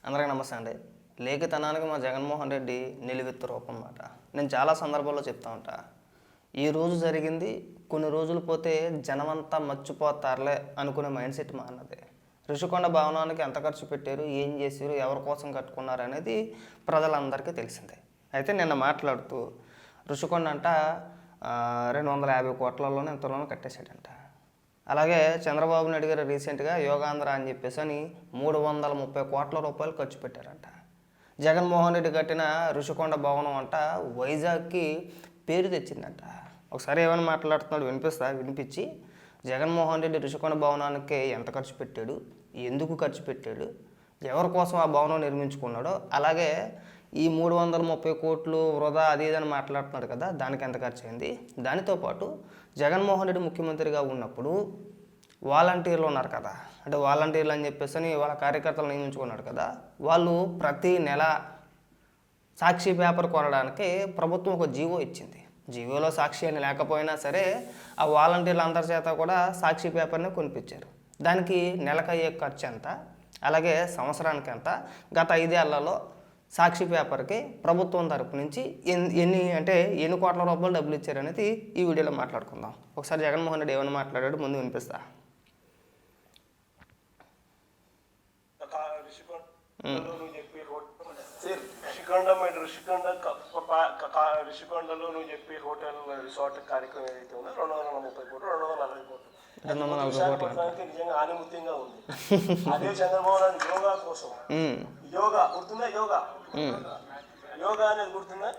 అందరికీ నమస్తే అండి. లేఖితనానికి మా జగన్మోహన్ రెడ్డి నిలువెత్తు రూపం అన్నమాట. నేను చాలా సందర్భాల్లో చెప్తా ఉంటా. ఈరోజు జరిగింది కొన్ని రోజులు పోతే జనమంతా మర్చిపోతారులే అనుకునే మైండ్ సెట్ మా అన్నది. ఋషికొండ భవనానికి ఎంత ఖర్చు పెట్టారు, ఏం చేశారు, ఎవరి కోసం కట్టుకున్నారు అనేది ప్రజలందరికీ తెలిసిందే. అయితే నిన్న మాట్లాడుతూ ఋషికొండ అంట 250 కోట్లలోనే ఎంతలోనూ కట్టేశాడంట. అలాగే చంద్రబాబు నాయుడు గారు రీసెంట్గా యోగాంధ్ర అని చెప్పేసి అని 330 కోట్ల రూపాయలు ఖర్చు పెట్టారంట. జగన్మోహన్ రెడ్డి కట్టిన ఋషికొండ భవనం అంట వైజాగ్కి పేరు తెచ్చిందంట. ఒకసారి ఏమైనా మాట్లాడుతున్నాడు వినిపించి జగన్మోహన్ రెడ్డి ఋషికొండ భవనానికి ఎంత ఖర్చు పెట్టాడు, ఎందుకు ఖర్చు పెట్టాడు, ఎవరి కోసం ఆ భవనం నిర్మించుకున్నాడో, అలాగే ఈ 330 కోట్లు వృధా అది ఇదని మాట్లాడుతున్నాడు కదా, దానికి ఎంత ఖర్చు అయింది, దానితో పాటు జగన్మోహన్ రెడ్డి ముఖ్యమంత్రిగా ఉన్నప్పుడు వాలంటీర్లు ఉన్నారు కదా, అంటే వాలంటీర్లు అని చెప్పేసి అని వాళ్ళ కార్యకర్తలు నియమించుకున్నాడు కదా, వాళ్ళు ప్రతి నెల సాక్షి పేపర్ కొనడానికి ప్రభుత్వం ఒక జీవో ఇచ్చింది. జీవోలో సాక్షి అని లేకపోయినా సరే ఆ వాలంటీర్లు అందరి చేత కూడా సాక్షి పేపర్ని కొనిపించారు. దానికి నెలకు అయ్యే ఖర్చు ఎంత, అలాగే సంవత్సరానికి ఎంత, గత 5 ఏళ్లలో సాక్షి పేపర్కి ప్రభుత్వం తరపు నుంచి ఎన్ని కోట్ల రూపాయలు డబ్బులు ఇచ్చారనేది ఈ వీడియోలో మాట్లాడుకుందాం. ఒకసారి జగన్మోహన్ రెడ్డి ఏమైనా మాట్లాడాడు ముందు వినిపిస్తా. ఋషికొండలో నువ్వు చెప్పి హోటల్ రిసార్ట్ కార్యక్రమం ఏదైతే ఉందో 230 కోట్లు 240 కోట్లు 240 కోట్లు నిజంగా ఆనిముత్యంగా ఉంది. అదే చంద్రబాబు నాయుడు యోగా కోసం యోగా గుర్తుందా, యోగా అనేది గుర్తుందా,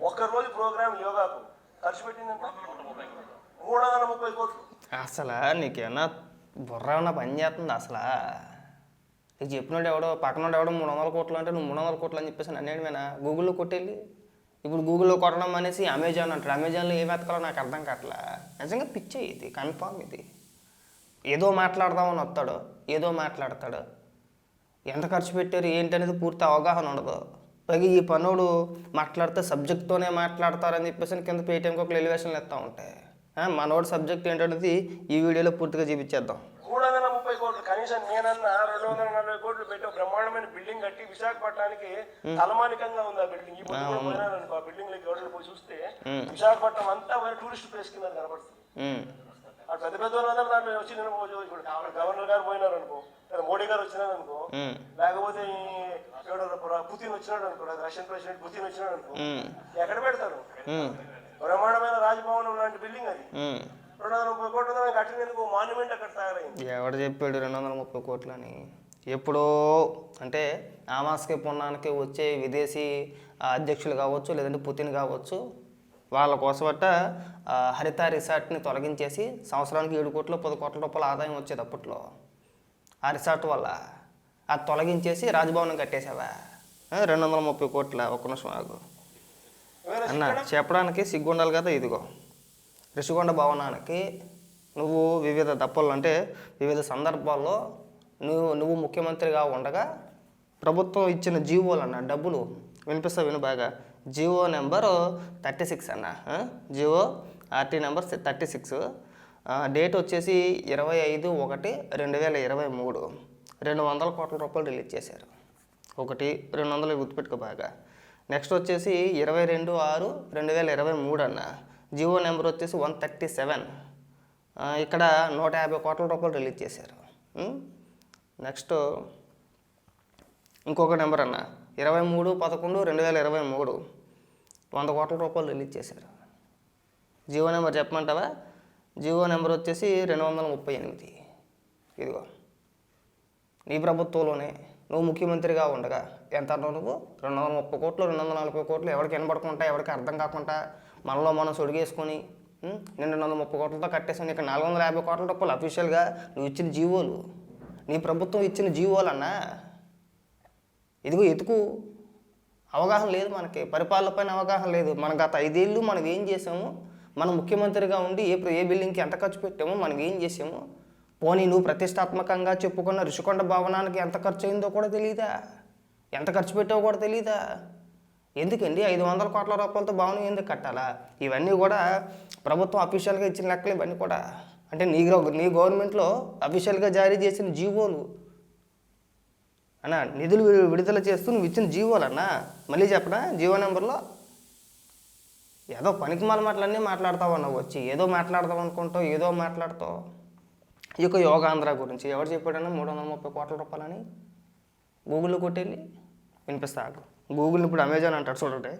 ఒక్కరోజు ప్రోగ్రామ్ యోగాకు ఖర్చు పెట్టిందంట 330 కోట్లు. అసలు నీకేమన్నా బుర్ర ఏమన్నా పని చేస్తుంది? అసలు నీకు చెప్పినోడు ఎవడో పక్కనోడు ఎవడో 300 కోట్లు అంటే నువ్వు 300 కోట్లు అని చెప్పేసి నన్నేమేనా గూగుల్లో కొట్టేళ్ళి ఇప్పుడు గూగుల్లో కొట్టడం అనేసి అమెజాన్ అంటారు. అమెజాన్లో ఏం వెతకాలో నాకు అర్థం కావట్లా. నిజంగా పిచ్చే ఇది, కన్ఫామ్ ఇది. ఏదో మాట్లాడదామని వస్తాడు, ఏదో మాట్లాడతాడు, ఎంత ఖర్చు పెట్టారు ఏంటనేది పూర్తి అవగాహన ఉండదు. పైగా ఈ పనుడు మాట్లాడితే సబ్జెక్ట్తోనే మాట్లాడతారని చెప్పేసి కింద పేటీఎంకి ఒక ఎలివేషన్లు ఇస్తూ ఉంటాయి. మనోడు సబ్జెక్ట్ ఏంటనేది ఈ వీడియోలో పూర్తిగా చూపించేద్దాం. 330 కోట్లు కనీసం నేనన్నా 240 కోట్లు పెట్టి బ్రహ్మాండమైన బిల్డింగ్ కట్టి విశాఖపట్నానికి తలమానికంగా ఉంది ఆ బిల్డింగ్. ఈ పోయినారనుకో ఆ బిల్డింగ్ లోకి ఎవరు పోయి చూస్తే విశాఖపట్నం అంతా టూరిస్ట్ ప్లేస్ కింద కనపడుతుంది. ఆ పెద్ద పెద్ద వాళ్ళందరూ దాంట్లో వచ్చి ఇప్పుడు గవర్నర్ గారు పోయినారనుకో, మోడీ గారు వచ్చినారనుకో, లేకపోతే పుతిన్ వచ్చినాడు అనుకో, రష్యన్ ప్రెసిడెంట్ పుతిన్ వచ్చినాడు అనుకో, ఎక్కడ పెడతారు? బ్రహ్మాండమైన రాజభవనం లాంటి బిల్డింగ్ అది 230 కోట్ల కట్టినందుకు మాన్యుమెంట్ అక్కడ తయారైంది. ఎవడు చెప్పాడు 230 కోట్లు అని? ఎప్పుడో అంటే ఆమాస్కి పుణ్యానికి వచ్చే విదేశీ అధ్యక్షులు కావచ్చు, లేదంటే పుతిన్ కావచ్చు, వాళ్ళ కోసమట హరిత రిసార్ట్ని తొలగించేసి సంవత్సరానికి 7 కోట్లు 10 కోట్ల రూపాయల ఆదాయం వచ్చేది అప్పట్లో. ఆ రిసార్ట్ వల్ల అది తొలగించేసి రాజభవనం కట్టేసావా? 230 కోట్ల. ఒక్క నిమిషం ఆగు అన్న, చెప్పడానికి సిగ్గుండాలి కదా. ఇదిగో ఋషికొండ నువ్వు వివిధ దప్పలు అంటే వివిధ సందర్భాల్లో నువ్వు ముఖ్యమంత్రిగా ఉండగా ప్రభుత్వం ఇచ్చిన జీవోలు అన్న డబ్బులు వినిపిస్తా విను బాగా. జియో నెంబర్ 36 అన్న, జియో ఆర్టీ నెంబర్ 36, డేట్ వచ్చేసి 25/1/2023 200 కోట్ల రూపాయలు రిలీజ్ చేశారు. 200 గుర్తుపెట్టుకో బాగా. నెక్స్ట్ వచ్చేసి 22/6/2023 అన్న, జియో నెంబర్ వచ్చేసి 137, ఇక్కడ 150 కోట్ల రూపాయలు రిలీజ్ చేశారు. నెక్స్ట్ ఇంకొక నెంబర్ అన్న 23/11/2023 100 కోట్ల రూపాయలు రిలీజ్ చేశారు. జియో నెంబర్ చెప్పమంటావా? జియో నెంబర్ వచ్చేసి 238. ఇదిగో నీ ప్రభుత్వంలోనే నువ్వు ముఖ్యమంత్రిగా ఉండగా ఎంత నువ్వు 230 కోట్లు 240 కోట్లు ఎవరికి వినబడకుండా ఎవరికి అర్థం కాకుండా మనలో మనం సొడిగేసుకొని 230 కోట్లతో కట్టేసాను. ఇక్కడ 450 కోట్ల రూపాయలు అఫీషియల్గా నువ్వు ఇచ్చిన జీవోలు, నీ ప్రభుత్వం ఇచ్చిన జీవోలు అన్నా. ఇదిగో ఎతుకు. అవగాహన లేదు మనకి, పరిపాలన పైన అవగాహన లేదు. మన గత 5 ఏళ్ళు మనం ఏం చేసాము, మనం ముఖ్యమంత్రిగా ఉండి ఏ బిల్డింగ్కి ఎంత ఖర్చు పెట్టామో, మనం ఏం చేసాము, పోనీ నువ్వు ప్రతిష్టాత్మకంగా చెప్పుకున్న ఋషికొండ భవనానికి ఎంత ఖర్చు అయిందో కూడా తెలియదా, ఎంత ఖర్చు పెట్టావో కూడా తెలియదా? ఎందుకండి 500 కోట్ల రూపాయలతో భవనం ఎందుకు కట్టాలా? ఇవన్నీ కూడా ప్రభుత్వం అఫీషియల్గా ఇచ్చిన లెక్కలు ఇవన్నీ కూడా. అంటే నీ గవర్నమెంట్లో అఫీషియల్గా జారీ చేసిన జీవోలు. అన్న నిధులు విడుదల చేస్తూ నువ్వు ఇచ్చిన జీవోలన్నా మళ్ళీ చెప్పనా జీవో నెంబర్లో ఏదో పనికి మాటలన్నీ మాట్లాడతావు అన్నావు వచ్చి ఏదో మాట్లాడతావు అనుకుంటావు ఏదో మాట్లాడతావు. ఈ యొక్క యోగాంధ్ర గురించి ఎవరు చెప్పాడన్నా 330 కోట్ల రూపాయలని గూగుల్లో కొట్టేళ్ళి వినిపిస్తా గూగుల్ ఇప్పుడు అమెజాన్ అంటాడు చూడండి.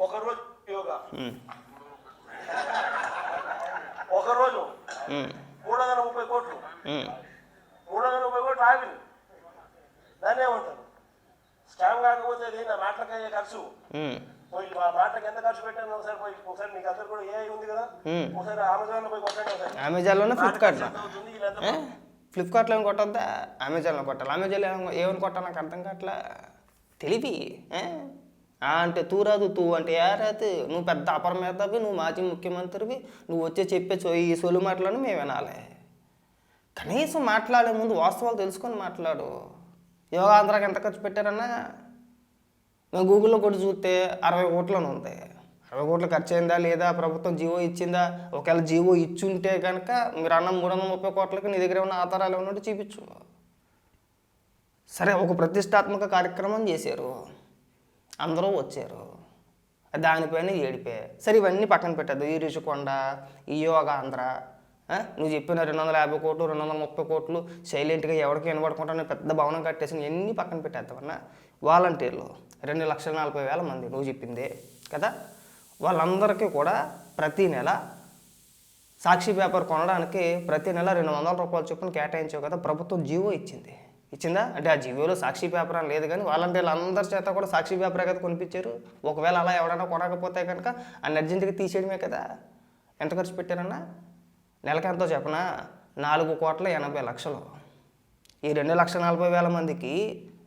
ఒకరోజు యోగా ఒకరోజు 330 కోట్లు 330 కోట్లు ఆగింది. దాన్ని ఏమంటారు స్కామ్ కాకపోతే అది నా మాటలకి అయ్యే ఖర్చు. పోయి మా మాటలకి ఎంత ఖర్చు పెట్టాను ఒకసారి మీకు అందరు కూడా ఏ ఉంది కదా ఒకసారి అమెజాన్లో పోయి కొట్టండి. అమెజాన్లోనే ఫ్లిప్కార్ట్లో ఏమి కొట్టద్దా అమెజాన్లో కొట్టాలి. అమెజాన్లో ఏమని కొట్టాలి నాకు అర్థం కావట్లా తెలివి అంటే తూరాదు తూ అంటే ఏరాదు నువ్వు పెద్ద అపరమేతవి నువ్వు మాజీ ముఖ్యమంత్రివి నువ్వు వచ్చే చెప్పే ఈ సొలు మాటలను మేము వినాలి. కనీసం మాట్లాడే ముందు వాస్తవాలు తెలుసుకొని మాట్లాడు. యోగాంధ్రాకి ఎంత ఖర్చు పెట్టారన్నా మేము గూగుల్లో కూడా చూస్తే 60 కోట్లను ఉంది. 60 కోట్లు ఖర్చు అయిందా లేదా ప్రభుత్వం జీవో ఇచ్చిందా ఒకవేళ జీవో ఇచ్చుంటే కనుక మీరు అన్న 330 కోట్లకి నీ దగ్గర ఉన్న ఆధారాలు ఉన్నట్టు చూపించు. సరే ఒక ప్రతిష్టాత్మక కార్యక్రమం చేశారు అందరూ వచ్చారు దానిపైన ఏడిపే సరే ఇవన్నీ పక్కన పెట్టద్దు. ఈ రుషికొండ ఈ యోగాంధ్ర నువ్వు చెప్పిన 250 కోట్లు 230 కోట్లు సైలెంట్గా ఎవరికి వినబడకుండా పెద్ద భవనం కట్టేసిన ఎన్ని పక్కన పెట్టేద్దామన్నా వాలంటీర్లు 2,40,000 మంది నువ్వు చెప్పిందే కదా వాళ్ళందరికీ కూడా ప్రతి నెల సాక్షి పేపర్ కొనడానికి ప్రతి నెల 200 రూపాయల చొప్పున కేటాయించావు కదా ప్రభుత్వం జీవో ఇచ్చిందా అంటే ఆ జీవోలో సాక్షి పేపర్ అని లేదు కానీ వాలంటీర్లు అందరి చేత కూడా సాక్షి పేపరే కదా కొనిపించారు. ఒకవేళ అలా ఎవడైనా కొనకపోతే కనుక అన్ని అర్జెంటుగా తీసేయడమే కదా. ఎంత ఖర్చు పెట్టారన్నా నెలకి ఎంతో చెప్పనా 4,80,00,000. ఈ 2,40,000 మందికి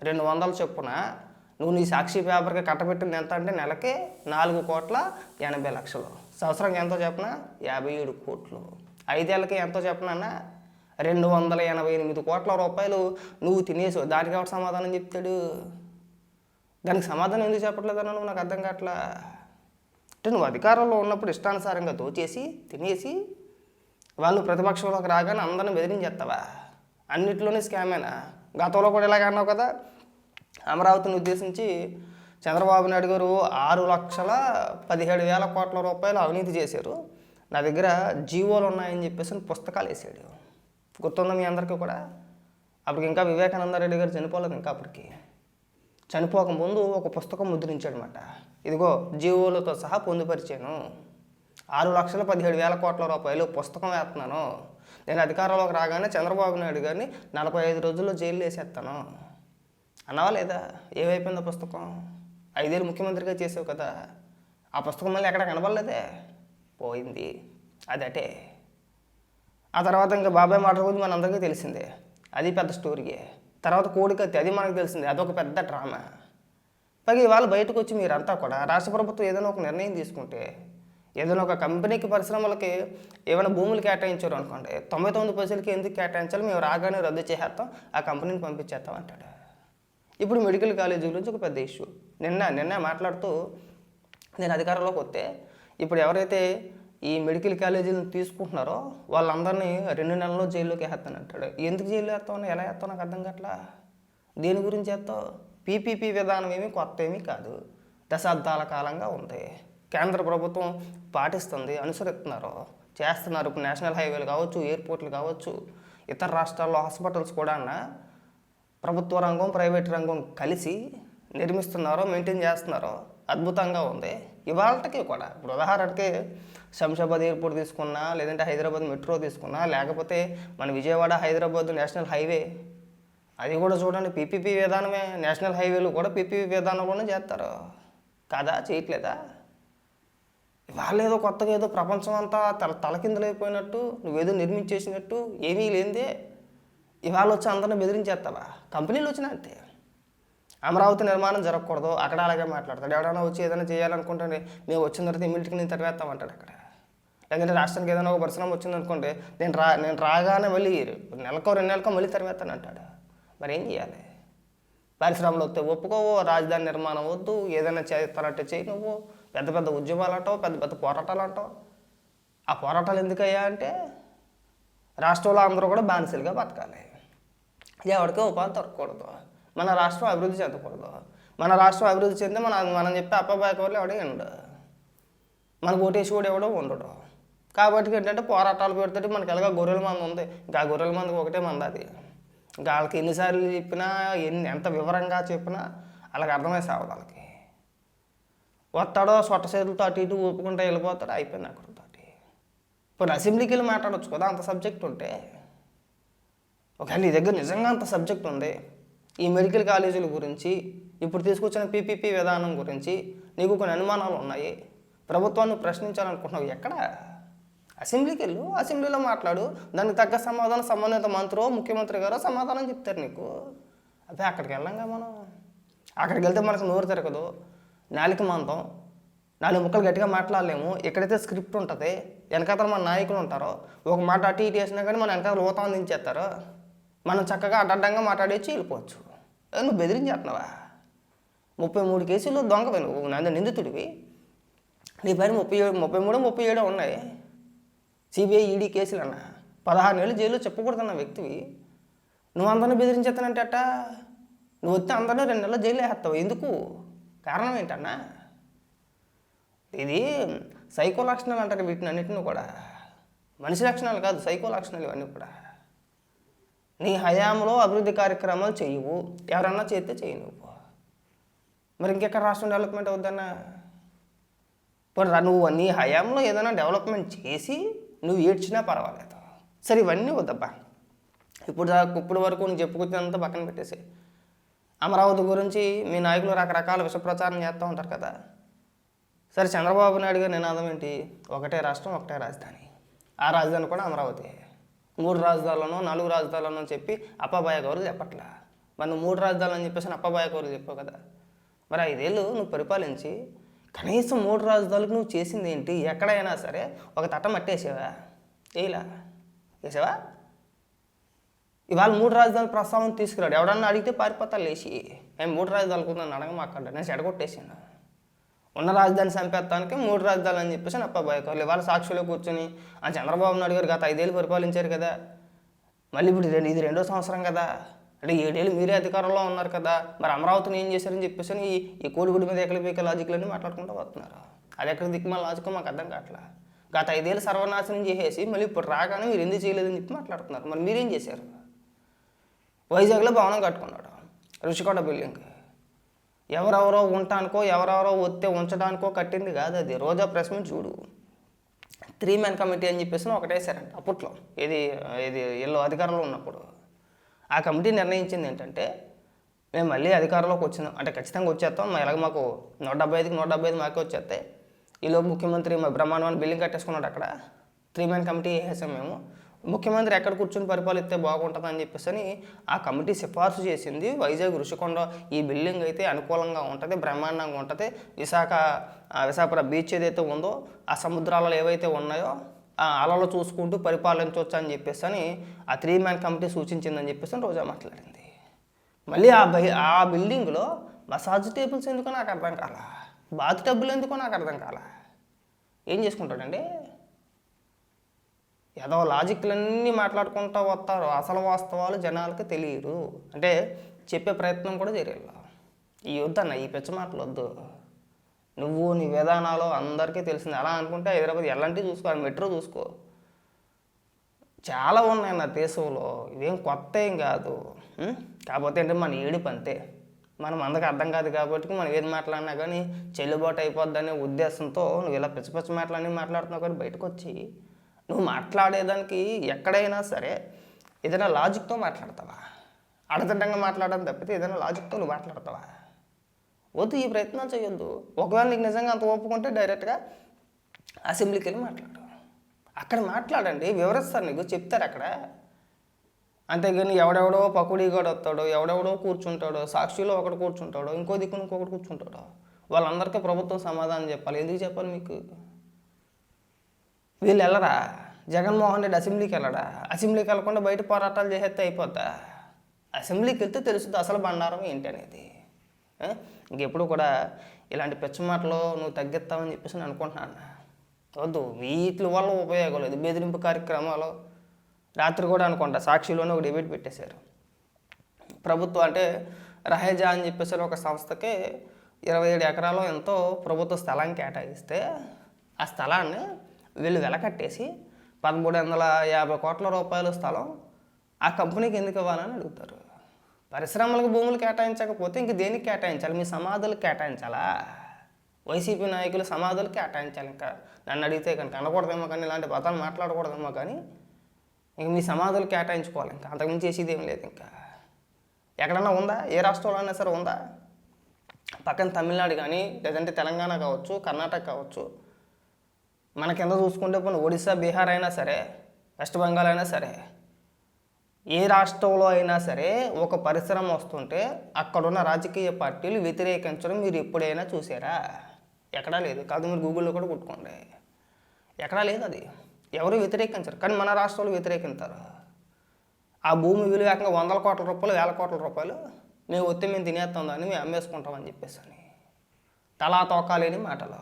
200 చొప్పున నువ్వు నీ సాక్షి పేపర్కి కట్టబెట్టింది ఎంత అంటే నెలకి 4,80,00,000. సంవత్సరానికి ఎంతో చెప్పనా 57 కోట్లు. 5 ఏళ్ళకి ఎంతో చెప్పనన్నా 288 కోట్ల రూపాయలు నువ్వు తినేసావు. దానికి ఎవరు సమాధానం చెప్తాడు? దానికి సమాధానం ఎందుకు చెప్పట్లేదన్నా నువ్వు నాకు అర్థం కావట్లా. అంటే నువ్వు అధికారంలో ఉన్నప్పుడు ఇష్టానుసారంగా దోచేసి తినేసి వాళ్ళు ప్రతిపక్షంలోకి రాగానే అందరిని బెదిరించేస్తావా? అన్నిట్లోనే స్కామేనా? గతంలో కూడా ఇలాగ అన్నావు కదా అమరావతిని ఉద్దేశించి చంద్రబాబు నాయుడు గారు 6,17,000 కోట్ల రూపాయలు అవినీతి చేశారు నా దగ్గర జీవోలు ఉన్నాయని చెప్పేసి పుస్తకాలు వేసాడు. గుర్తుందా మీ అందరికీ కూడా? అప్పటికి ఇంకా వివేకానంద రెడ్డి గారు చనిపోలేదు. ఇంకా అప్పటికి చనిపోకముందు ఒక పుస్తకం ముద్రించాడనమాట. ఇదిగో జీవోలతో సహా పొందుపరిచాను 6,17,000 కోట్ల రూపాయలు పుస్తకం వేస్తున్నాను. నేను అధికారంలోకి రాగానే చంద్రబాబు నాయుడు గారిని 45 రోజుల్లో జైలు వేసేస్తాను అన్నావా లేదా? ఏమైపోయిందో పుస్తకం? 5 ఏళ్ళు ముఖ్యమంత్రిగా చేసావు కదా ఆ పుస్తకం మళ్ళీ ఎక్కడ కనబడలేదే పోయింది. అదటే ఆ తర్వాత ఇంకా బాబాయ్ మాట గురించి మనందరికీ తెలిసిందే అది పెద్ద స్టోరీయే. తర్వాత కోడికత్తి అది మనకు తెలిసిందే అదొక పెద్ద డ్రామా. పైగా ఇవాళ బయటకు వచ్చి మీరంతా కూడా రాష్ట్ర ప్రభుత్వం ఏదైనా ఒక నిర్ణయం తీసుకుంటే ఏదైనా ఒక కంపెనీకి పరిశ్రమలకి ఏమైనా భూములు కేటాయించారు అనుకోండి 99% ఎందుకు కేటాయించాలి మేము రాగానే రద్దు చేసేస్తాం ఆ కంపెనీని పంపించేస్తాం అంటాడు. ఇప్పుడు మెడికల్ కాలేజీ గురించి ఒక పెద్ద ఇష్యూ నిన్న మాట్లాడుతూ నేను అధికారంలోకి వస్తే ఇప్పుడు ఎవరైతే ఈ మెడికల్ కాలేజీలను తీసుకుంటున్నారో వాళ్ళందరినీ 2 నెలల్లో జైల్లోకి వేస్తానంటాడు. ఎందుకు జైల్లో వేస్తావు ఎలా వేస్తావు నాకు అర్థం కావట్లా. దేని గురించి వేస్తావు? పీపీపీ విధానం ఏమీ కొత్త ఏమీ కాదు దశాబ్దాల కాలంగా ఉంది. కేంద్ర ప్రభుత్వం పాటిస్తుంది అనుసరిస్తున్నారు చేస్తున్నారు. ఇప్పుడు నేషనల్ హైవేలు కావచ్చు ఎయిర్పోర్ట్లు కావచ్చు ఇతర రాష్ట్రాల్లో హాస్పిటల్స్ కూడా ప్రభుత్వ రంగం ప్రైవేట్ రంగం కలిసి నిర్మిస్తున్నారో మెయింటైన్ చేస్తున్నారో అద్భుతంగా ఉంది. ఇవాళకి కూడా ఇప్పుడు ఉదాహరణకి శంషాబాద్ ఎయిర్పోర్ట్ తీసుకున్నా లేదంటే హైదరాబాద్ మెట్రో తీసుకున్నా లేకపోతే మన విజయవాడ హైదరాబాద్ నేషనల్ హైవే అది కూడా చూడండి పీపీపీ విధానమే. నేషనల్ హైవేలు కూడా పీపీపీ విధానంలోనే చేస్తారు కాదా? చేయట్లేదా? ఇవాళ ఏదో కొత్తగా ఏదో ప్రపంచం అంతా తలకిందులైపోయినట్టు నువ్వేదో నిర్మించేసినట్టు ఏమీ లేనిదే ఇవాళ వచ్చి అందరిని బెదిరించేస్తావా? కంపెనీలు వచ్చినా అంతే. అమరావతి నిర్మాణం జరగకూడదు అక్కడ అలాగే మాట్లాడతాడు. ఎవరైనా వచ్చి ఏదైనా చేయాలనుకుంటే మేము వచ్చిన తర్వాత ఇమీడియట్గా నేను తరివేస్తామంటాడు అక్కడ. లేదంటే రాష్ట్రానికి ఏదైనా ఒక పరిశ్రమ వచ్చిందనుకోండి నేను రాగానే మళ్ళీ నెలకో 2 నెలలకో మళ్ళీ తరివేస్తానంటాడు. మరి ఏం చేయాలి? పరిశ్రమలు వస్తే ఒప్పుకోవు, రాజధాని నిర్మాణం వద్దు, ఏదైనా చేస్తానంటే చేయి నువ్వు. పెద్ద పెద్ద ఉద్యమాలు అంటావు, పెద్ద పెద్ద పోరాటాలు అంటావు. ఆ పోరాటాలు ఎందుకయ్యా అంటే రాష్ట్రంలో అందరూ కూడా బానిసలుగా బతకాలి. ఎవరికో ఉపాధి దొరకకూడదు, మన రాష్ట్రం అభివృద్ధి చెందకూడదు. మన రాష్ట్రం అభివృద్ధి చెందితే మనం చెప్పే అప్పబాయకవర్లు ఎవడే ఉండడు, మనకు ఓటేసి కూడా ఎవడో ఉండడు. కాబట్టి ఏంటంటే పోరాటాలు పెడితే మనకి ఎలాగో గొర్రెల మంది ఉంది, ఇంకా ఆ గొర్రెల మందికి ఒకటే మంది అది. ఇంకా వాళ్ళకి ఎన్నిసార్లు చెప్పినా ఎంత వివరంగా చెప్పినా వాళ్ళకి అర్థమై సావదు. వాళ్ళకి వస్తాడో సొట్ట చేతులతో అటు ఇటు ఊపుకుంటూ వెళ్ళిపోతాడు, అయిపోయింది అక్కడితో. ఇప్పుడు అసెంబ్లీకి వెళ్ళి మాట్లాడవచ్చు కదా అంత సబ్జెక్ట్ ఉంటే. ఒకవేళ నీ దగ్గర నిజంగా అంత సబ్జెక్ట్ ఉంది, ఈ మెడికల్ కాలేజీల గురించి, ఇప్పుడు తీసుకొచ్చిన పీపీపీ విధానం గురించి నీకు కొన్ని అనుమానాలు ఉన్నాయి, ప్రభుత్వాన్ని ప్రశ్నించాలనుకుంటున్నావు, ఎక్కడ? అసెంబ్లీకి వెళ్ళు, అసెంబ్లీలో మాట్లాడు, దానికి తగ్గ సమాధానం సంబంధిత మంత్రో ముఖ్యమంత్రి గారో సమాధానం చెప్తారు నీకు. అదే అక్కడికి వెళ్ళంగా మనం. అక్కడికి వెళ్తే మనకు నోరు తిరగదు, నాలుక మందం, 4 ముక్కలు గట్టిగా మాట్లాడలేము. ఎక్కడైతే స్క్రిప్ట్ ఉంటుంది, వెనకాతలు మన నాయకులు ఉంటారో, ఒక మాట అటు ఇటు వేసినా కానీ మన వెనకాతలు ఊత అందించేస్తారు, మనం చక్కగా అడ్డంగా మాట్లాడేసి వెళ్ళిపోవచ్చు. నువ్వు బెదిరించేస్తున్నావా? 33 కేసుల్లో దొంగవి నువ్వు, నిందితుడివి. నీ పైన 37 ఉన్నాయి సిబిఐ ఈడీ కేసులు అన్న. 16 నెలలు జైల్లో చెప్పకూడదన్న వ్యక్తివి నువ్వు అందరినీ బెదిరించేస్తానంటే అట్ట. నువ్వు వస్తే అందరినీ 2 నెలలు జైలు వేస్తావు. ఎందుకు? కారణం ఏంటన్నా? ఇది సైకో లక్షణాలు అంటారు వీటిని అన్నిటిని కూడా. మనిషి లక్షణాలు కాదు, సైకో లక్షణాలు ఇవన్నీ కూడా. నీ హయాంలో అభివృద్ధి కార్యక్రమాలు చేయవు, ఎవరన్నా చేస్తే చేయి నువ్వు. మరి ఇంకెక్కడ రాష్ట్రం డెవలప్మెంట్ అవుద్దన్నా? ఇప్పుడు నువ్వు నీ హయాంలో ఏదైనా డెవలప్మెంట్ చేసి నువ్వు ఏడ్చినా పర్వాలేదు. సరే ఇవన్నీ వద్దబ్బా, ఇప్పుడు వరకు నువ్వు చెప్పుకొచ్చినంత పక్కన పెట్టేసి. అమరావతి గురించి మీ నాయకులు రకరకాల విష ప్రచారం చేస్తూ ఉంటారు కదా. సరే చంద్రబాబు నాయుడు గారి నినాదం ఏంటి? ఒకటే రాష్ట్రం ఒకటే రాజధాని. ఆ రాజధాని కూడా అమరావతి. 3 రాజధానులను 4 రాజధానులను చెప్పి అప్పబాయ గౌరులు చెప్పట్లా. మరి నువ్వు 3 రాజధానులు అని చెప్పేసి అప్పబాయ గౌరులు చెప్పావు కదా. మరి 5 ఏళ్ళు నువ్వు పరిపాలించి కనీసం 3 రాజధానులకు నువ్వు చేసింది ఏంటి? ఎక్కడైనా సరే ఒక తట్టం మట్టేసావా? వేసావా? ఇవాళ 3 రాజధానుల ప్రస్తావన తీసుకురాడు. ఎవడన్నా అడిగితే పారిపోతా లేచి, నేను 3 రాజధానులకు నన్ను అడగమాకండి, నేను చెడగొట్టేసాను. ఉన్న రాజధాని చంపేస్తానికి 3 రాజధానులు అని చెప్పేసి అప్పబాయ గౌరులు ఇవాళ సాక్షిలో కూర్చొని ఆ చంద్రబాబు నాయుడు గారు గత 5 ఏళ్ళు పరిపాలించారు కదా. మళ్ళీ ఇప్పుడు ఇది 2వ సంవత్సరం కదా, అంటే 7 ఏళ్ళు మీరే అధికారంలో ఉన్నారు కదా. మరి అమరావతిని ఏం చేశారని చెప్పేసి ఈ కోడిగుడి మీద ఎక్కడిపీక లాజిక్లన్నీ మాట్లాడుకుంటూ వస్తున్నారు. అది ఎక్కడ దిక్కుమాల లాజిక్ మాకు అర్థం కావట్లా. గత 5 ఏళ్ళు సర్వనాశనం చేసేసి మళ్ళీ ఇప్పుడు రాగానే మీరు ఎందుకు చేయలేదని చెప్పి మాట్లాడుతున్నారు. మరి మీరేం చేశారు? వైజాగ్లో భవనం కట్టుకున్నాడు, రుషికొండ బిల్డింగ్. ఎవరెవరో ఉండటానికో ఎవరెవరో వస్తే ఉంచడానికో కట్టింది కాదు అది. రోజా ప్రెస్ మీట్ చూడు, 3 మెన్ కమిటీ అని చెప్పేసి ఒకటేసారంట అప్పట్లో. ఇది వీళ్ళు అధికారంలో ఉన్నప్పుడు. ఆ కమిటీ నిర్ణయించింది ఏంటంటే, మేము మళ్ళీ అధికారంలోకి వచ్చినాం అంటే ఖచ్చితంగా వచ్చేస్తాం, ఎలాగ మాకు 175కి 175 మాకే వచ్చేస్తాయి. ఈలోపు ముఖ్యమంత్రి మా బ్రహ్మాండమైన బిల్డింగ్ కట్టేసుకున్నాడు అక్కడ. 3 మెన్ కమిటీ వేసాం మేము. ముఖ్యమంత్రి ఎక్కడ కూర్చొని పరిపాలిస్తే బాగుంటుంది అని చెప్పేసి ఆ కమిటీ సిఫార్సు చేసింది. వైజాగ్ రుషికొండ ఈ బిల్డింగ్ అయితే అనుకూలంగా ఉంటుంది, బ్రహ్మాండంగా ఉంటుంది. విశాఖపట్నం బీచ్ ఏదైతే ఉందో ఆ సముద్రాలలో ఏవైతే ఉన్నాయో ఆ అలలు చూసుకుంటూ పరిపాలించవచ్చు అని చెప్పేసి ఆ 3 మెన్ కమిటీ సూచించిందని చెప్పేసి రోజా మాట్లాడింది. మళ్ళీ ఆ బిల్డింగ్లో మసాజ్ టేబుల్స్ ఎందుకో నాకు అర్థం కాల, బాత్ టబ్బులు ఎందుకో నాకు అర్థం కాల. ఏం చేసుకుంటాడండి? ఏదో లాజిక్లన్నీ మాట్లాడుకుంటూ వస్తారు, అసలు వాస్తవాలు జనాలకి తెలియదు. అంటే చెప్పే ప్రయత్నం కూడా చేయలేదు. ఈ వద్దన్న ఈ పిచ్చ మాటలు వద్దు. నువ్వు నీ విధానాలు అందరికీ తెలిసింది. అలా అనుకుంటే హైదరాబాద్ ఎలాంటి చూసుకో, మెట్రో చూసుకో, చాలా ఉన్నాయి నా దేశంలో. ఇవేం కొత్త ఏం కాదు. కాకపోతే అంటే మన ఏడుపు అంతే. మనం అందరికి అర్థం కాదు కాబట్టి మనం ఏది మాట్లాడినా కానీ చెల్లుబాటు అయిపోద్దనే ఉద్దేశంతో నువ్వు ఇలా పిచ్చ పిచ్చ మాటలన్నీ మాట్లాడుతున్నావు. కానీ బయటకు వచ్చి నువ్వు మాట్లాడేదానికి ఎక్కడైనా సరే ఏదైనా లాజిక్తో మాట్లాడతావా? అడగడ్డంగా మాట్లాడడం తప్పితే ఏదైనా లాజిక్తో నువ్వు మాట్లాడతావా? వద్దు, ఈ ప్రయత్నం చేయొద్దు. ఒకవేళ నీకు నిజంగా అంత ఒప్పుకుంటే డైరెక్ట్గా అసెంబ్లీకి వెళ్ళి మాట్లాడు. అక్కడ మాట్లాడండి, వివరిస్తారు, నీకు చెప్తారు అక్కడ. అంతేగాని ఎవడెవడో పకుడీగాడు వస్తాడో, ఎవడెవడో కూర్చుంటాడో, సాక్షిలో ఒకడు కూర్చుంటాడో, ఇంకో దిక్కున ఇంకొకటి కూర్చుంటాడో, వాళ్ళందరికీ ప్రభుత్వం సమాధానం చెప్పాలి. ఎందుకు చెప్పాలి మీకు? వీళ్ళు వెళ్ళరా? జగన్మోహన్ రెడ్డి అసెంబ్లీకి వెళ్ళడా? అసెంబ్లీకి వెళ్ళకుండా బయట పోరాటాలు చేసేస్తే అయిపోద్దా? అసెంబ్లీకి వెళ్తే తెలుస్తుంది అసలు బండారం ఏంటి అనేది. ఇంకెప్పుడు కూడా ఇలాంటి పిచ్చ మాటలు నువ్వు తగ్గిస్తావని చెప్పేసి నేను అనుకుంటున్నాను. వద్దు, వీటి వల్ల ఉపయోగం లేదు. బెదిరింపు కార్యక్రమాలు రాత్రి కూడా అనుకుంటా సాక్షిలోనే ఒక డిబేట్ పెట్టేశారు. ప్రభుత్వం అంటే రహేజా అని చెప్పేసి ఒక సంస్థకి 27 ఎకరాలు ఎంతో ప్రభుత్వ స్థలం కేటాయిస్తే ఆ స్థలాన్ని వీళ్ళు వెలకట్టేసి 1350 కోట్ల రూపాయల స్థలం ఆ కంపెనీకి ఎందుకు ఇవ్వాలని అడుగుతారు. పరిశ్రమలకు భూములు కేటాయించకపోతే ఇంక దేనికి కేటాయించాలి? మీ సమాధులకు కేటాయించాలా? వైసీపీ నాయకులు సమాధులు కేటాయించాలి. ఇంకా నన్ను అడిగితే కనుక అనకూడదేమో కానీ, ఇలాంటి పదాలు మాట్లాడకూడదేమో కానీ ఇంక మీ సమాధులు కేటాయించుకోవాలి. ఇంకా అంతకుమించి చేసేది ఏం లేదు. ఇంకా ఎక్కడన్నా ఉందా? ఏ రాష్ట్రంలో అయినా సరే ఉందా? పక్కన తమిళనాడు కానీ, లేదంటే తెలంగాణ కావచ్చు, కర్ణాటక కావచ్చు, మన కింద చూసుకుంటే పోనీ ఒడిశా, బీహార్ అయినా సరే, వెస్ట్ బెంగాల్ అయినా సరే, ఏ రాష్ట్రంలో అయినా సరే ఒక పరిశ్రమ వస్తుంటే అక్కడున్న రాజకీయ పార్టీలు వ్యతిరేకించడం మీరు ఎప్పుడైనా చూసారా? ఎక్కడా లేదు. కాదు, మీరు గూగుల్లో కూడా కొట్టుకోండి, ఎక్కడా లేదు. అది ఎవరు వ్యతిరేకించరు. కానీ మన రాష్ట్రంలో వ్యతిరేకించారు. ఆ భూమి విలువ ఏకంగా 100 కోట్ల రూపాయలు, 1000 కోట్ల రూపాయలు మేము వస్తే మేము తినేస్తాం, దాన్ని మేము అమ్మేసుకుంటామని చెప్పేసి అని తలా తోకాలేని మాటలు.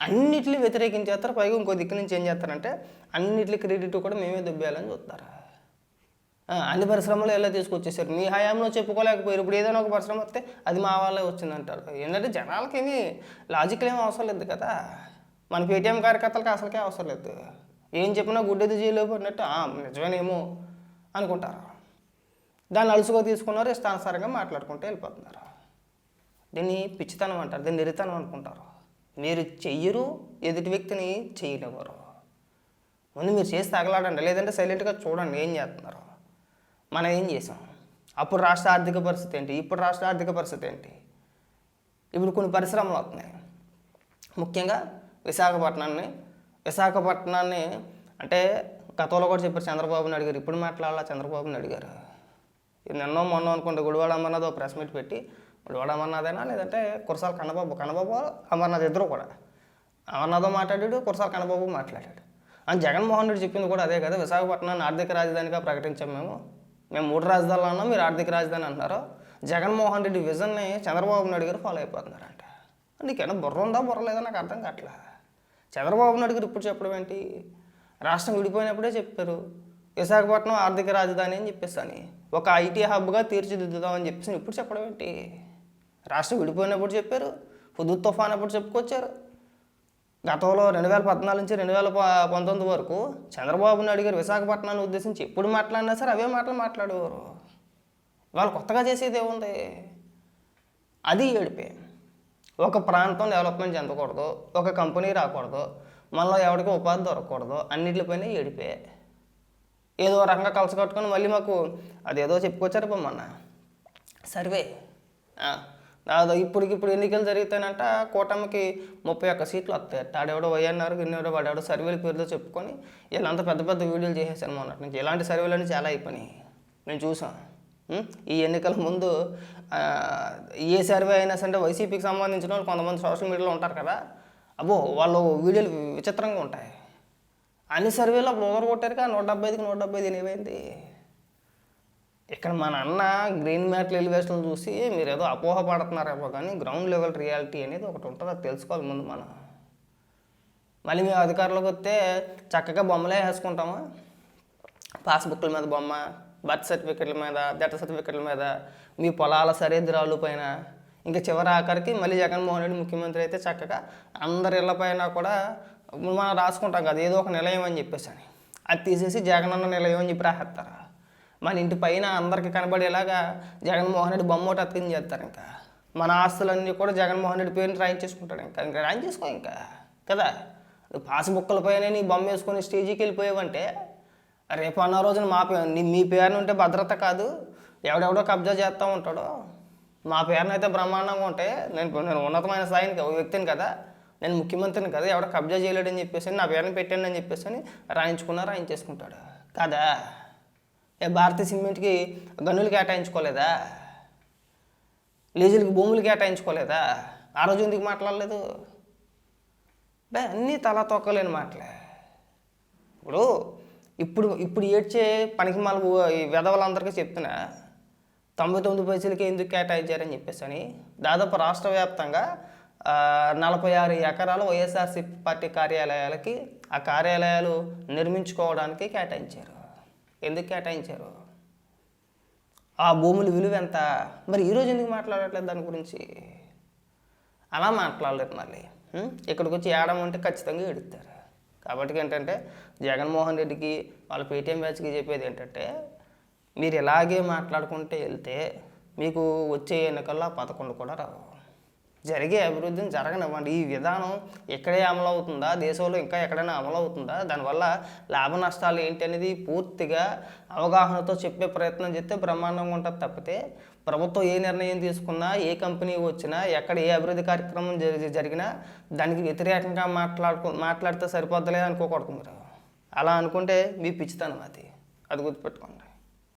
అన్నిటిని వ్యతిరేకించేస్తారు. పైగా ఇంకో దిక్కు నుంచి ఏం చేస్తారంటే అన్నిటిని క్రెడిట్ కూడా మేమే దుబ్బేయాలని చూస్తారు. అన్ని పరిశ్రమలు ఎలా తీసుకొచ్చేసారు. మీ హయాంలో చెప్పుకోలేకపోయారు. ఇప్పుడు ఏదైనా ఒక పరిశ్రమ వస్తే అది మా వాళ్ళే వచ్చిందంటారు. ఏంటంటే జనాలకి ఏమీ లాజిక్లు ఏమీ అవసరం లేదు కదా. మన పేటీఎం కార్యకర్తలకి అసలుకే అవసరం లేదు. ఏం చెప్పినా గుడ్డెది జైలు పడినట్టు నిజమేనేమో అనుకుంటారు. దాన్ని అలుసుగా తీసుకున్నారు, ఇష్టానుసారంగా మాట్లాడుకుంటూ వెళ్ళిపోతున్నారు. దీన్ని పిచ్చితనం అంటారు, దీన్ని ఎరితనం అనుకుంటారు. మీరు చెయ్యరు, ఎదుటి వ్యక్తిని చేయలేవరు. ముందు మీరు చేసి తగలాడండి, లేదంటే సైలెంట్గా చూడండి ఏం చేస్తున్నారు. మనం ఏం చేసాం? అప్పుడు రాష్ట్ర ఆర్థిక పరిస్థితి ఏంటి, ఇప్పుడు రాష్ట్ర ఆర్థిక పరిస్థితి ఏంటి? ఇప్పుడు కొన్ని పరిశ్రమలు వస్తున్నాయి, ముఖ్యంగా విశాఖపట్నాన్ని అంటే గతంలో కూడా చెప్పారు చంద్రబాబుని అడిగారు. ఇప్పుడు మాట్లాడాలా చంద్రబాబుని అడిగారు. నిన్నో మొన్న అనుకుంటే గుడివాడ అమర్నాథ్ ఒక ప్రెస్ మీట్ పెట్టి, గుడివాడ అమర్నాథైనా లేదంటే కురసాల కన్నబాబు అమర్నాథ్ ఇద్దరు కూడా, అమర్నాథ్ మాట్లాడాడు, కురసాల కన్నబాబు మాట్లాడాడు. అని జగన్మోహన్ రెడ్డి చెప్పింది కూడా అదే కదా. విశాఖపట్నాన్ని ఆర్థిక రాజధానిగా ప్రకటించాం మేము 3 రాజధానులు అన్నాం, మీరు ఆర్థిక రాజధాని అంటున్నారు. జగన్మోహన్ రెడ్డి విజన్ని చంద్రబాబు నాయుడు గారు ఫాలో అయిపోతున్నారంట. నీకైనా బుర్ర ఉందా బుర్ర లేదా నాకు అర్థం కావట్లా. చంద్రబాబు నాయుడు గారు ఇప్పుడు చెప్పడం ఏంటి? రాష్ట్రం విడిపోయినప్పుడే చెప్పారు విశాఖపట్నం ఆర్థిక రాజధాని అని చెప్పేసి, ఒక ఐటీ హబ్గా తీర్చిదిద్దుదామని చెప్పేసి ఇప్పుడు చెప్పడం ఏంటి? రాష్ట్రం విడిపోయినప్పుడు చెప్పారు, హుదూద్ తుఫాన్ అప్పుడు చెప్పుకొచ్చారు. గతంలో 2014 నుంచి 2019 వరకు చంద్రబాబు నాయుడు గారు విశాఖపట్నాన్ని ఉద్దేశించి ఎప్పుడు మాట్లాడినా సరే అవే మాటలు మాట్లాడేవారు. వాళ్ళు కొత్తగా చేసేది ఏముంది? అది ఏడిపే. ఒక ప్రాంతం డెవలప్మెంట్ చెందకూడదు, ఒక కంపెనీ రాకూడదు, మనలో ఎవరికి ఉపాధి దొరకకూడదు, అన్నింటిపైన ఏడిపే. ఏదో రకంగా కలిసి కట్టుకొని మళ్ళీ మాకు అదేదో చెప్పుకొచ్చారు మొన్న సర్వే. ఇప్పుడు ఎన్నికలు జరిగితేనంట కూటమికి 31 సీట్లు వస్తాయి. ఆడెవడో వైఎన్ఆర్ ఇన్నెవడో వాడెవడో సర్వేల పేరుతో చెప్పుకొని వీళ్ళంతా పెద్ద పెద్ద వీడియోలు చేసేసారు మొన్నటి నుంచి. ఇలాంటి సర్వేలన్నీ చాలా అయిపోయినాయి, మేము చూసాం. ఈ ఎన్నికల ముందు ఏ సర్వే అయినా సరే వైసీపీకి సంబంధించిన వాళ్ళు కొంతమంది సోషల్ మీడియాలో ఉంటారు కదా, అబ్బో వాళ్ళు వీడియోలు విచిత్రంగా ఉంటాయి. అన్ని సర్వేలో అప్పుడు ఓవర్ కొట్టారుగా 175కి 175 ఏమైంది? ఇక్కడ మన అన్న గ్రీన్ మ్యాట్లు ఎలివేషన్లు చూసి మీరు ఏదో అపోహ పడుతున్నారేమో, కానీ గ్రౌండ్ లెవెల్ రియాలిటీ అనేది ఒకటి ఉంటుంది, అది తెలుసుకోవాలి ముందు మనం. మళ్ళీ మేము అధికారంలోకి వస్తే చక్కగా బొమ్మలే వేసుకుంటాము, పాస్బుక్ల మీద బొమ్మ, బర్త్ సర్టిఫికెట్ల మీద, డెత్ సర్టిఫికెట్ల మీద, మీ పొలాల సరిహద్దురాళ్ళు పైన, ఇంకా చివరి ఆఖరికి మళ్ళీ జగన్మోహన్ రెడ్డి ముఖ్యమంత్రి అయితే చక్కగా అందరి ఇళ్ల పైన కూడా మనం రాసుకుంటాం కదా ఏదో ఒక నిలయం అని చెప్పేసి అని. అది తీసేసి జగనన్న నిలయం అని చెప్పి రాసేస్తారు. మన ఇంటి పైన అందరికీ కనబడేలాగా జగన్మోహన్ రెడ్డి బొమ్మ ఒకటి అతికించి చేస్తారు. ఇంకా మన ఆస్తులన్నీ కూడా జగన్మోహన్ రెడ్డి పేరుని రాయించేసుకుంటాడు. ఇంకా రాయించేసుకో ఇంకా కదా. పాస్బుక్ల పైన నీ బొమ్మ వేసుకొని స్టేజీకి వెళ్ళిపోయావంటే రేపు అన్న రోజున మీ పేరును ఉంటే భద్రత కాదు, ఎవడెవడో కబ్జా చేస్తూ ఉంటాడో. మా పేరును అయితే బ్రహ్మాండంగా ఉంటే నేను ఉన్నతమైన స్థాయిని వ్యక్తిని కదా, నేను ముఖ్యమంత్రిని కదా, ఎవడో కబ్జా చేయలేడని చెప్పేసి నా పేరుని పెట్టాను అని చెప్పేసి అని రాయించేసుకుంటాడు కదా. భారతీయ సిమెంట్కి గనులు కేటాయించుకోలేదా? లీజులకి భూములు కేటాయించుకోలేదా? ఆ రోజు ఎందుకు మాట్లాడలేదు? అన్నీ తలా తొక్కలేని మాటలే. ఇప్పుడు ఏడ్చే పనికి మళ్ళీ ఈ వెధవలందరికీ చెప్తున్నా 99 పైసలకి ఎందుకు కేటాయించారని చెప్పేసి అని. దాదాపు రాష్ట్ర వ్యాప్తంగా 46 ఎకరాలు వైఎస్ఆర్సీపీ పార్టీ కార్యాలయాలకి ఆ కార్యాలయాలు నిర్మించుకోవడానికి కేటాయించారు. ఎందుకు కేటాయించారు? ఆ భూముల విలువ ఎంత, మరి ఈరోజు ఎందుకు మాట్లాడట్లేదు దాని గురించి? అలా మాట్లాడలేరు మళ్ళీ. ఇక్కడికి వచ్చి ఏడమంటే ఖచ్చితంగా ఏడుస్తారు. కాబట్టి ఏంటంటే జగన్మోహన్ రెడ్డికి వాళ్ళ పేటీఎం బ్యాచ్కి చెప్పేది ఏంటంటే, మీరు ఇలాగే మాట్లాడుకుంటే వెళ్తే మీకు వచ్చే ఎన్నికల్లో 11 కూడా రావు. జరిగే అభివృద్ధిని జరగనివ్వండి. ఈ విధానం ఎక్కడే అమలు అవుతుందా, దేశంలో ఇంకా ఎక్కడైనా అమలు అవుతుందా, దానివల్ల లాభ నష్టాలు ఏంటి అనేది పూర్తిగా అవగాహనతో చెప్పే ప్రయత్నం చేస్తే బ్రహ్మాండంగా ఉంటుంది. తప్పితే ప్రభుత్వం ఏ నిర్ణయం తీసుకున్నా, ఏ కంపెనీ వచ్చినా, ఎక్కడ ఏ అభివృద్ధి కార్యక్రమం జరిగినా దానికి వ్యతిరేకంగా మాట్లాడితే సరిపోద్దలే అనుకోకూడదు మీరు. అలా అనుకుంటే మీ పిచ్చితనం అది గుర్తుపెట్టుకోండి.